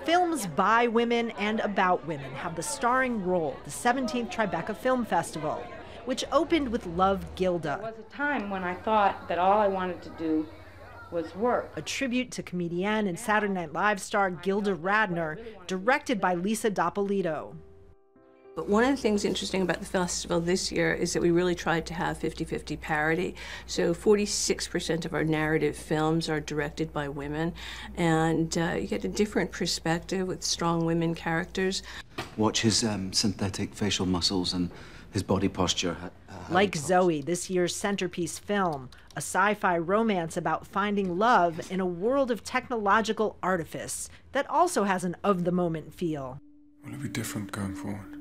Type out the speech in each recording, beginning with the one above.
Films by women and about women have the starring role at the 17th Tribeca Film Festival, which opened with Love, Gilda. There was a time when I thought that all I wanted to do was work. A tribute to comedienne and Saturday Night Live star Gilda Radner, directed by Lisa D'Appolito. But one of the things interesting about the festival this year is that we really tried to have 50-50 parity. So 46% of our narrative films are directed by women, and you get a different perspective with strong women characters. Watch his synthetic facial muscles and his body posture. Like Zoe, this year's centerpiece film, a sci-fi romance about finding love in a world of technological artifice that also has an of-the-moment feel. Will it be different going forward?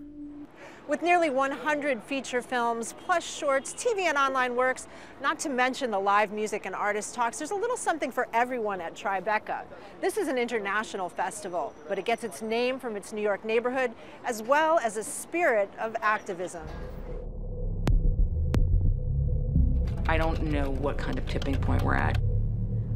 With nearly 100 feature films, plus shorts, TV and online works, not to mention the live music and artist talks, there's a little something for everyone at Tribeca. This is an international festival, but it gets its name from its New York neighborhood, as well as a spirit of activism. I don't know what kind of tipping point we're at.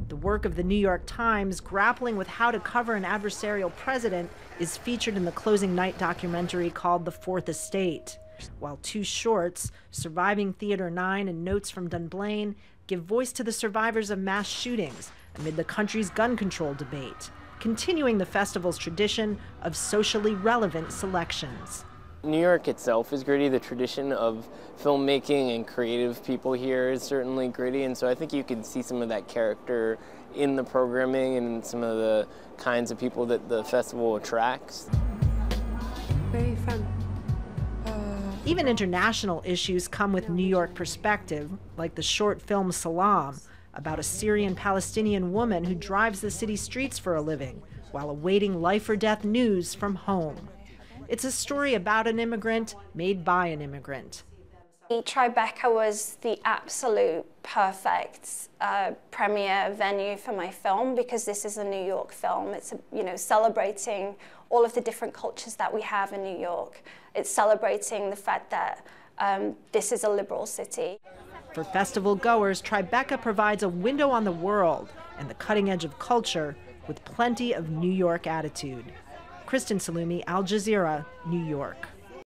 The work of the New York Times grappling with how to cover an adversarial president is featured in the closing night documentary called The Fourth Estate, while two shorts, Surviving Theater 9 and Notes from Dunblane, give voice to the survivors of mass shootings amid the country's gun control debate, continuing the festival's tradition of socially relevant selections. New York itself is gritty. The tradition of filmmaking and creative people here is certainly gritty, and so I think you can see some of that character in the programming and some of the kinds of people that the festival attracts. Where are you from? Even international issues come with New York perspective, like the short film Salam, about a Syrian-Palestinian woman who drives the city streets for a living while awaiting life or death news from home. It's a story about an immigrant made by an immigrant. Tribeca was the absolute perfect premiere venue for my film because this is a New York film. It's celebrating all of the different cultures that we have in New York. It's celebrating the fact that this is a liberal city. For festival goers, Tribeca provides a window on the world and the cutting edge of culture with plenty of New York attitude. Kristen, Saloomey, Al Jazeera, New York.